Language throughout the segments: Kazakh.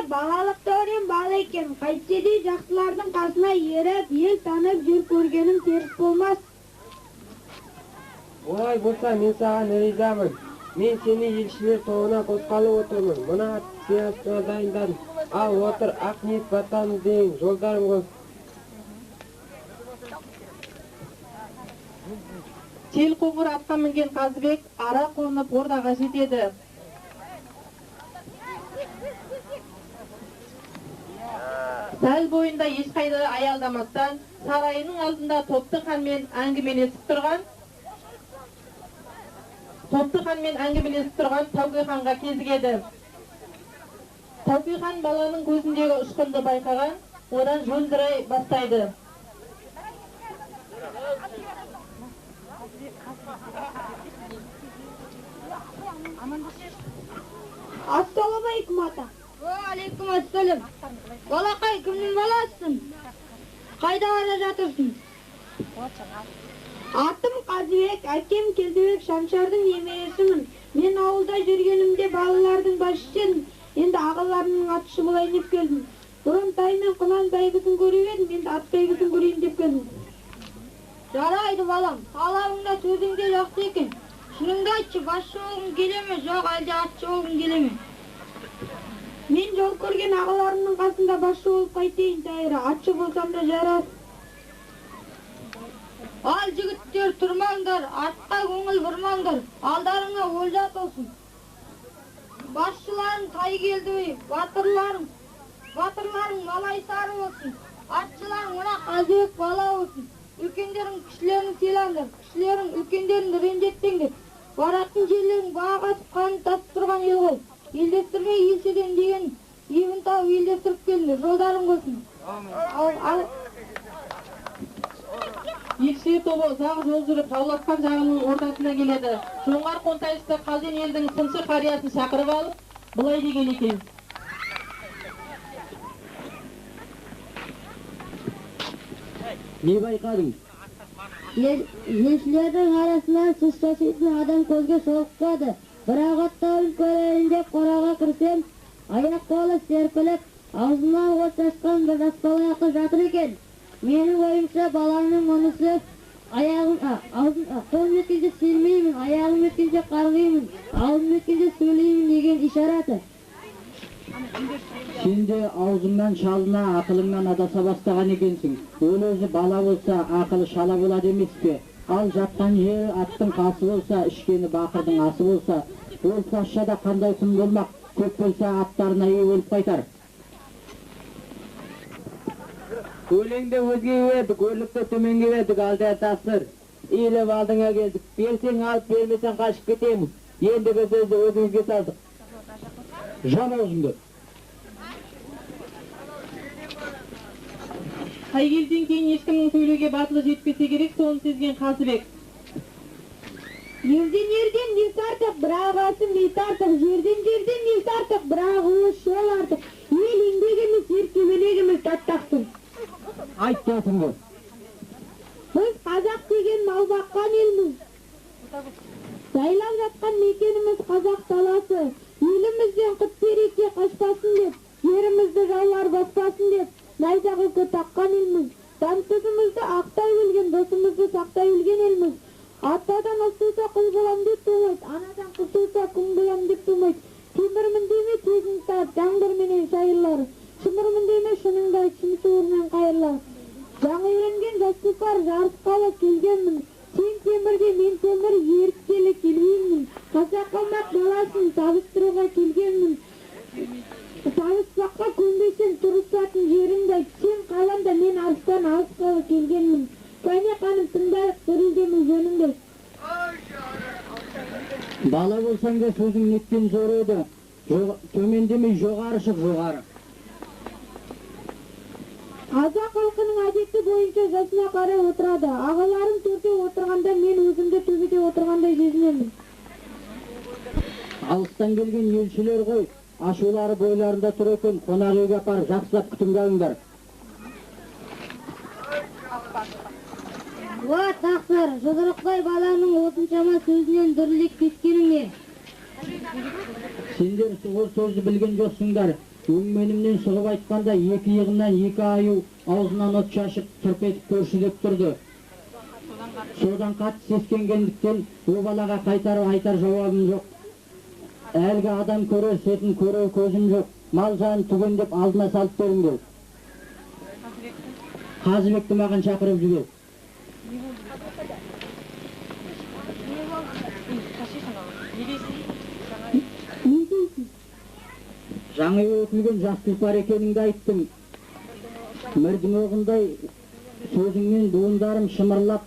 балалық дәурен бала екен. Қайтсе де жақсылардың қасына еріп, ел танып жүр көргенім теріс болмас. Олай болса, мен саған ризамын. Мен сені елшілер тобына қосқалы отырмын. Мына сыйақыға дайындадым. Ал отыр, ақ ниет батамыз дейін, жолдарың болсын. Тел қоңыр атқа мінген Қазыбек ара қонып ордаға жетеді. Сәл бойында ешқайда аялдамастан сарайының алдында Топты ханмен әңгімелесіп тұрған Тауке ханға кезігеді. Тауке хан баланың көзіндегі ұшқынды байқаған, одан жөлдірей бастайды. Ассалаумалейкум ата. Алейкум ассалам. Балақай, кімнің баласысың? Қайда бара жатырсың? Атым Қазыбек, әкем Келдібек Шаншардың немересімін. Мен ауылда жүргенімде балалардың басшысын, енді ағаларымның атышы болайын деп келдім. Бұрын тай мен құнан бәйгісін көріп едім, енді ат бәйгісін көрейін деп келдім. Жарайды балам, талабыңда сөзің де жақсы екен. Шыныңды айтшы, басшы болғың келе ме, жоқ әлде атшы болғың келе ме? Мен жол көрген ағаларымның қасында басшы болып қайтейін тайыры, атшы болсам да жарар. Ал жігіттер тұрмаңдар, артқа көңіл бұрмаңдар, алдарыңа олжа толсын. Басшыларың тай келді, батырларың малай сары болсын. Атшыларың мына Қазыбек бала болсын. Үлкендерің кішілерін сыйлаңдар, кішілерің үлкендерін ренжетпеңдер. Баратын жерлерің бағасып қанын тасып тұрған ел ғой. Елдестірмей елседен деген ебін тауып елдестіріп келіңдер, жолдарың болсын. Елшілер тобы ұзақ жол жүріп жауласқан жағының ортасына келеді. Жоңғар қонтайшысы Қазен елдің сыншы қариясын шақырып алып, былай деген екен. Не байқадың? Елшілердің арасынан сыз шашитын адам көзге шолықпады. Бірақ аттауын көрейін деп қораға кірсем, аяқ қолы серпіліп, аузынан от шашқан бір жас бала жатыр екен. Менің ойымша баланың онысы қолым өткенде сүймеймін, аяғым өткенде қарғимын, аузым өткенде сөйлеймін деген ишараты. Сен де аузыңнан шалына, ақылыңнан адаса бастаған екенсің. Ол өзі бала болса, ақылы шала болады емес пе? Ал жатқан жері аттың қасы болса, ішкені бақырдың асы болса, ол патшада қандай күн болмақ, көп болса аттарына ие болып қайтар. Өлеңде өзге едік, өрлікті төменге едік, алда тасыр. Иіліп алдыңа келдік, берсең алып, бермесең қашып кетеміз. Ендігі сөзді өзіңізге салдық. Жан аузыңды. Қай келден кейін ешкімнің сөйлеуге батылы жетпесе керек, соны сезген Қазыбек. Ерден несі артық, бірақ асым бет артық, жерден несі артық, бірақ ұлыс жол артық. Ел еңбек емес, еркебелек емес, таттақсың. Айт жатыңды. Біз қазақ деген мал баққан елміз. Жайлап жатқан мекеніміз қазақ даласы. Елімізден құт береке қашпасын деп, жерімізді жаулар баспасын деп, найзақ үкі таққан елміз. Жан-тұзымызды ақтай білген, досымызды сақтай білген елміз. Атадан ұл туса құл болам деп тумайды, анадан қыз туса күң болам деп тумайды. Темірмін деме тезін тат, жаңбырменен шайырлар. Шымырмын деме шыныңды айт, шым суырмен қайырлар. Жаңа үйренген жас тұлпар жарысқалы келгенмін. Сен темірде, мен темір еріккелі келгенмін. Қазақ қалмақ баласын табыстыруға келгенмін. Табыспаққа көнбесең тұрысатын жеріңді айт. Сен қаламда, мен арыстан алысқалы келгенмін. Кәне қаным тыңдайық, дірілдемін жөніңді. Бала болсаң да сөзің неткен зор еді. Төмендемей жоғары шық, жоғары. Қазақ халқының әдеті бойынша жасына қарай отырады. Ағаларым төрде отырғанда мен өзімді төбеде отырғандай сезінемін. Алыстан келген елшілер ғой, ашулары бойларында тұр екен, қонақ үйге апарып жақсылап күтімге алыңдар. Уа тақсыр, жұдырықбай баланың осыншама сөзінен дүрлік кескенің не? Сендер ол сөзді білген жоқсыңдар. Өңменімнен сұғып айтқанда екі иығынан екі аю аузынан от шашып тырпетіп көршілеп тұрды. Содан қатты сескенгендіктен о балаға қайтарып айтар жауабым жоқ. Әлгі адам көрер сетін көрер көзім жоқ. Мал жанын түгендеп алдына салып беріңдер. Қазыбекті маған шақырып жүр. Жаңа өтілген жас тұлпар екеніңді айттым. Мірдің оғындай сөзіңнен буындарым шымырлап,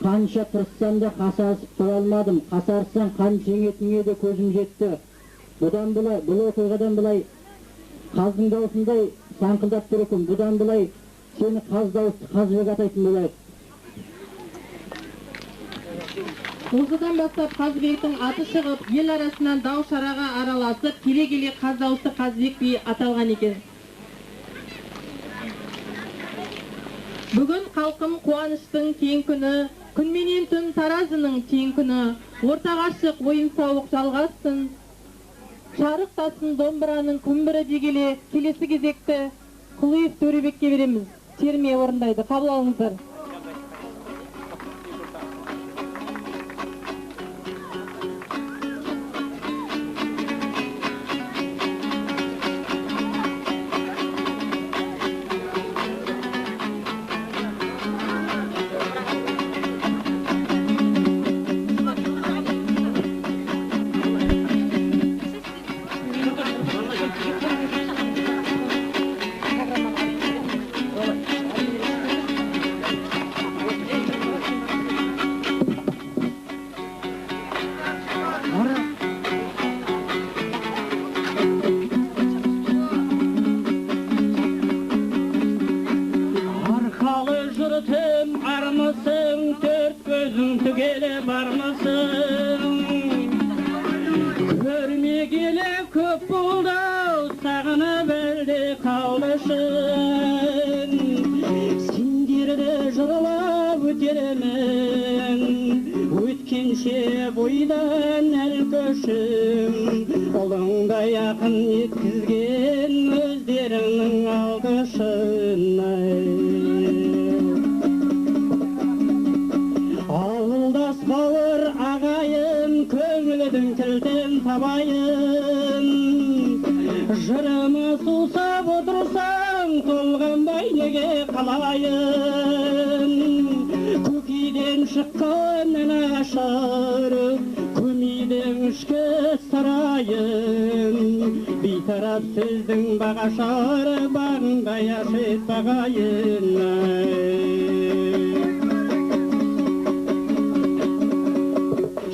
қанша тырыссам да қасарысып тұра алмадым. Қасарсаң қан жеңетіңе де көзім жетті. Бұдан бұлай, бұл оқиғадан бұлай қаздың даусындай саңқылдап тұр екен. Бұдан бұлай сені қаз дауысты Қазыбек атайтын болады. Осыдан бастап Қазыбектің аты шығып, ел арасынан дау шараға араласып, келе-келе қаз дауысты Қазыбек би аталған екен. Бүгін халқым қуаныштың кең күні, күнменен түн таразының тең күні, ортаға шық ойын-сауық жалғассын. Шарықтасын домбыраның күмбірі дегеле, келесі кезекті Құлиев Төребекке береміз. Терме орындайды, қабыл алыңыздар.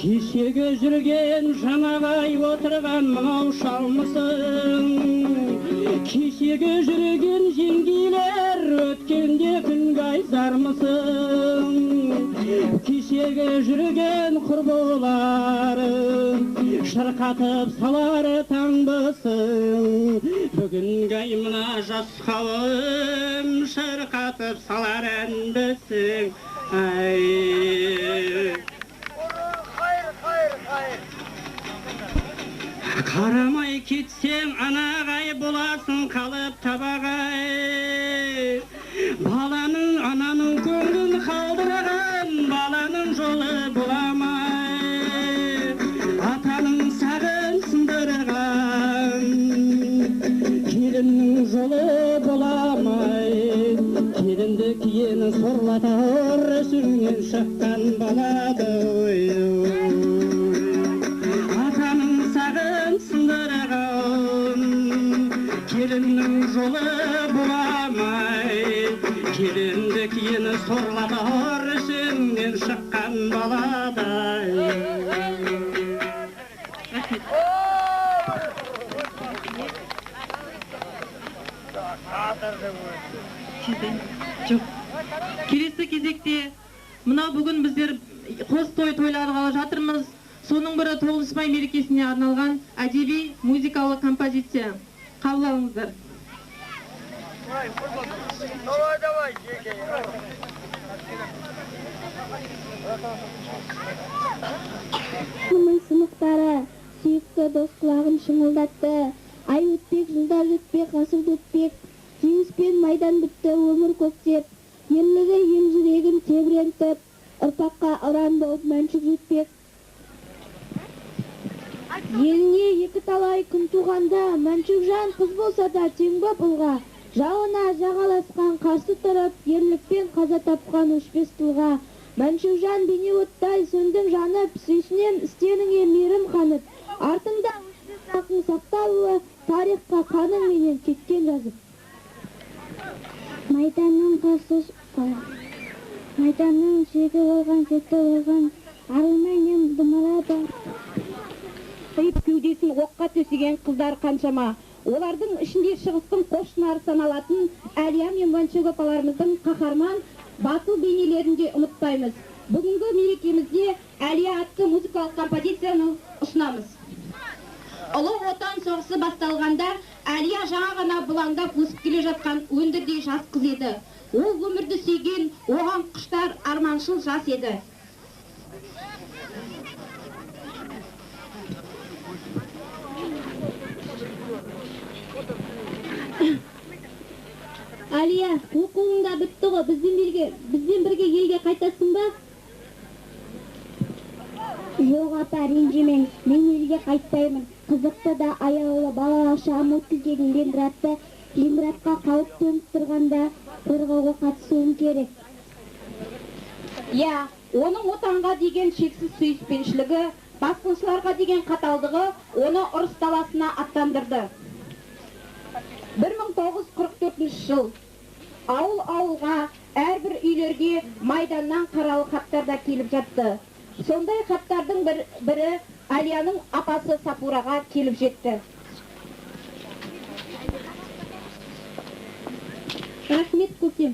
Кешегі жүрген жаңағай отырған мынау шалмысың. Кешегі жүрген жеңгейлер өткенде күнгай зармысың. Кешегі жүрген құрбылары шырқатып салары таңбысың. Бүгінгай мына жас қауым шырқатып салар әнбісің. Қарамай кетсең анағай боласың қалып табағай. Баланың ананың көңілін қалдырған баланың жолы боламай. Атаның сағын сындырған келіннің жолы боламай. Келінді киені сорлатар сүрінен шыққан балады. Келіннің жолы боламай, келінді киені сорлатар ішінен шыққан баладай. Келесі кезекте мына бүгін біздер қос той тойлағалы жатырмыз. Соның бірі 9 май мерекесіне арналған әдеби музыкалық композиция. Қабыл алыңыздар. Сынықтары сүйікті дос құлағын шыңылдатты. Ай өтпек, жылдар өтпек, ғасыр өтпек. Жеңіспен майдан бітті өмір көктеп, ерлігі ел жүрегін тебірентіп, ұрпаққа ұран болып мәншік жетпек. Еліне екі талай күн туғанда, мәншік жан қыз болса да тең ба бұлға. Жауына жағаласқан қарсы тұрып, ерлікпен қаза тапқан өшпес тұлға. Мәншік жан бейне оттай сөндің жанып, сүйсінен істеріңе мейірім қанып. Артыңда өшпес ақын сақталуы, тарихқа қаның менен кеткен жазып. Майданның шегі болған, сеті болған, арылмай мен дұмалады. Қиып кеудесін оққа төсеген қыздар қаншама. Олардың ішінде шығыстың қошнары саналатын Әлия мен Мәншүк апаларымыздың қаһарман батыл бейнелерінде ұмытпаймыз. Бүгінгі мерекемізде Әлия атты музыкалық композицияны ұсынамыз. Ұлы отан соғысы басталғанда Әлия жаңа ғана бұлаңдап өсіп келе жатқан өндірдей жас қыз еді. Ол өмірді сүйген, оған құштар арманшыл жас еді. Әлия, оқуыңда бітті ғой, бізден бірге елге қайтасың ба? Жоқ апа, ренжімеңіз, мен елге қайтпаймын. Қызықты да аяулы балалық шағым өткізген Ленинградқа қауіп төніп тұрғанда қорғауға қатысуым керек. Я, оның отанға деген шексіз сүйіспеншілігі, басқыншыларға деген қаталдығы оны ұрыс даласына аттандырды. 1944 жыл ауыл-ауылға, әрбір үйлерге майданнан қаралы хаттарда келіп жатты. Сондай хаттардың бірі Әлияның апасы Сапураға келіп жетті. Рахмет көкем.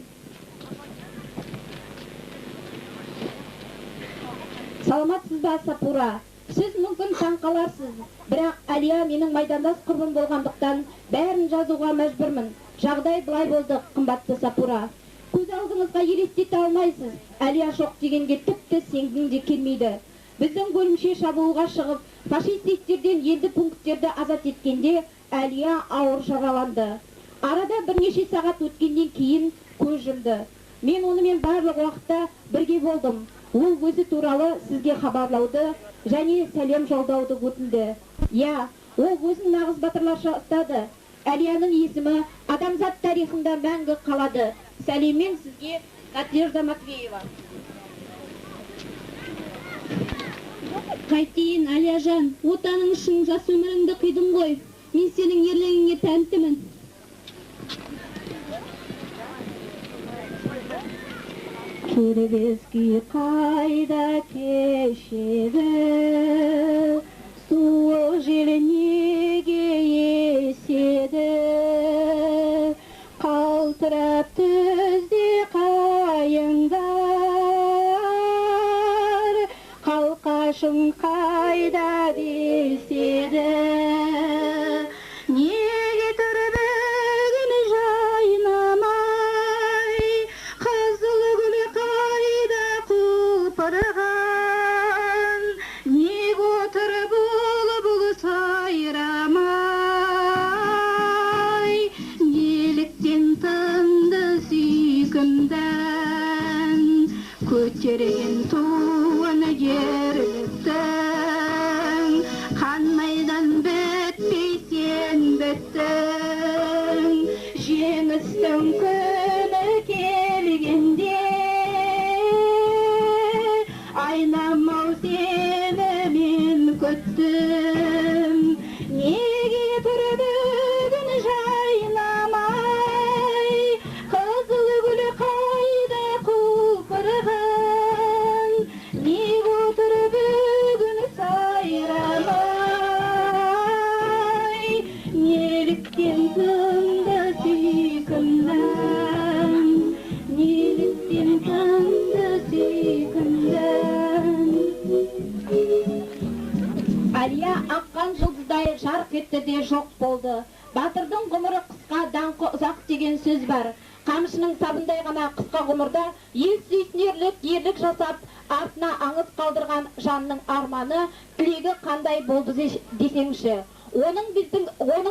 Саламатсыз ба, Сапура? Сіз мүмкін таңқаларсыз, бірақ Әлия менің майдандас құрбым болғандықтан бәрін жазуға мәжбүрмін. Жағдай былай болды, қымбатты Сапура. Көз алдыңызға елестете алмайсыз. Әлия жоқ дегенге тіпті сенгің де келмейді. Біздің бөлімше шабуылға шығып, фашисттерден елді пункттерді азат еткенде Әлия ауыр жараланды. Арада бірнеше сағат өткеннен кейін көз жұмды. Мен онымен барлық уақытта бірге болдым. Ол өзі туралы сізге хабарлауды және сәлем жолдауды өтінді. Я, ол өзін нағыз батырларша ұстады. Әлияның есімі адамзат тарихында мәңгі қалады. Сәлеммен сізге, Надежда Матвеева. Қайтейін, Әлияжан, отаның үшін жас өміріңді қидың ғой. Мен сенің ерлігіңе тәнтімін. Кербезки қайда кешеді, суық жел неге еседі, қалтырап түзде қайыңдар, қалқашым қайда деседі. Неге тұр бүгін жайнамай, қызыл гүл қайда құлпырған, неге отыр бұл сайрамай, неліктен тынды сүйкімден, көтерген туын ерліктің, қан майдан бітпей сен біттің, жеңістің күні келгенде, айнамау сені мен күттім. Неге тұр бүгін жайнамай, қызыл гүл қайда құлпырған, неге отыр бүгін сайрамай, неліктен тынды сүйкімнен, неліктен тынды сүйкімнен. Әлия аққан жұлдыздай жарқ етті де жоқ болды. Батырдың ғұмыры қысқа, даңқы ұзақ деген сөз бар. Қамшының сабындай ғана қысқа ғұмырда ел сүйсінерлік ерлік жасап, артына аңыз қалдырған жанның арманы, тілегі қандай болды десеңші. Оның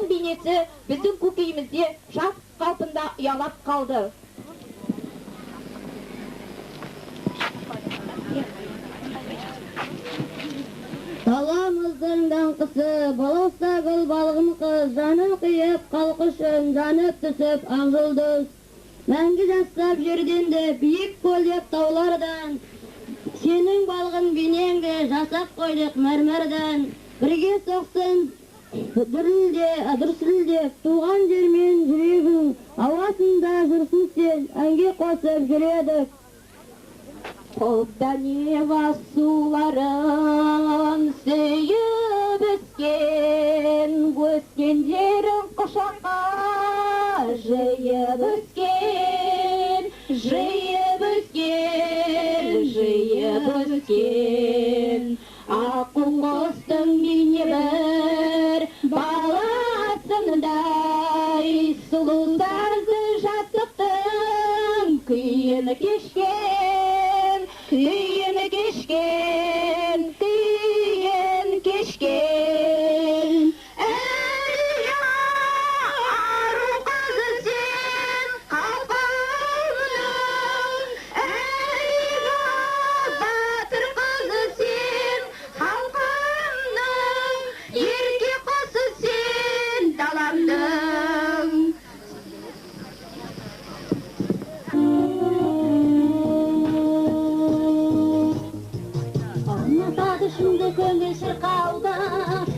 бейнесі біздің көкейімізде жас қалпында ұялап қалды. Даламыздың даңқысы, балауса гүл балғын қыз, жанын қиып қалқы үшін жанып түсіп ақ жұлдыз. Мәңгі жастап жерденді биік көлдеп таулардан, сенің балғын бейнеңді жасап қойдық мәрмәрден. Бірге соқсын дүрсілдеп туған жермен жүрегің, ауасында жүрсің сен, әнге қосып жүредік. Қолда нева суларын сүйіп өскен, өскендерін құшаққа жиып өскен, жиып өскен, жиып өскен. Аққу құстың бейне бір баласындай, сұлу сазды жастықтың күйін кешкен, күйін кешкен, күйін кешкен. Әй ару қызы сен халқымның, әй батыр қызы сен халқымның, ерке құсы сен даламның. Ұнатады шынды көңіл шырқауда,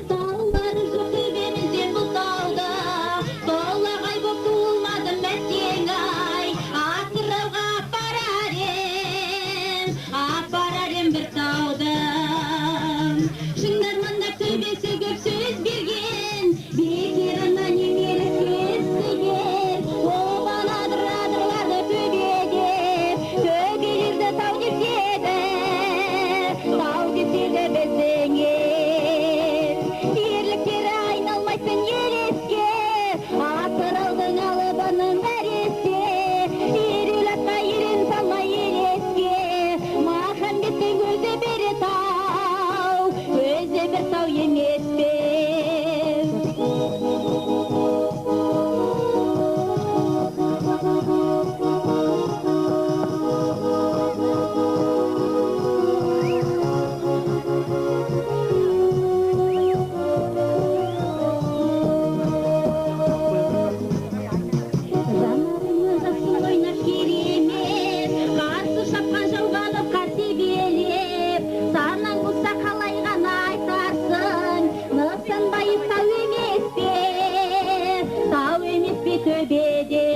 таулары жоқ төбемізден бұлтауда. Толағай боп туылмадым мәттен ай, атырауға апарар ем бір таудым. Шыңдарманда төбесі көп сөз берген, бекер ана немелі сөздеген. Обаладыр адырларды төбеде, төбелерді тау деседі, тау деседі біздің ел. Ерліктері айналмайтын елеске, атыраудың алыбының нәресте. Ерел атқа ерен салмай елеске, Махамбеттің өзі бір тау, өзі бір тау емес пе? Жанарыңның жасын ойнап керемет, қарсы шапқан жауғаны қарсы белеп, санаң болса қалай ғана айтарсың, нысанбайы тау емес пе төбеде.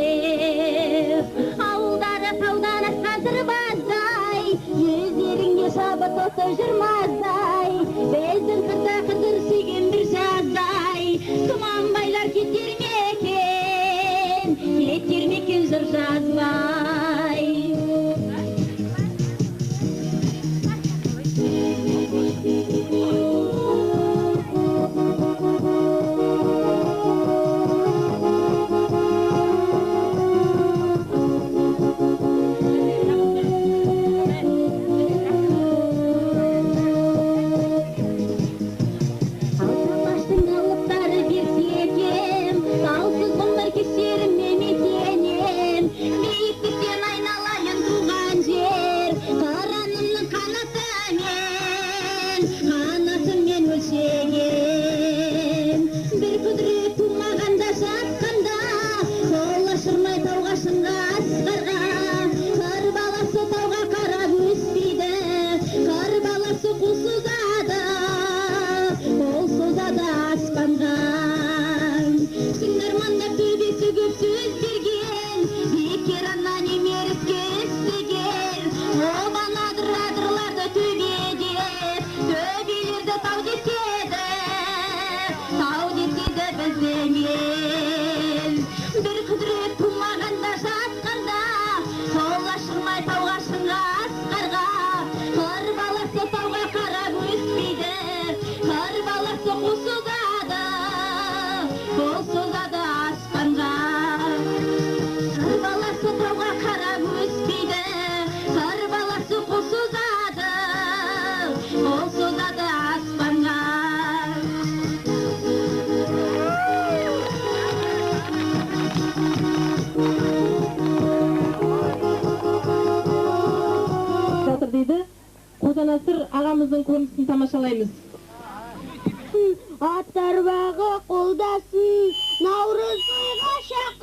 Ауылдары таудан асқан сырбаздай, жүздеріңде шабыт оты жүрмаздай, біздің қырда қыдыр сүйген бір жаздай. Тұманбайлар кетер мекен жыр жазбай. жатыр дейді. Қожанасыр ағамыздың көрінісін тамашалаймыз. Аттар бағы қолдасын, Наурыз тойға шақыр.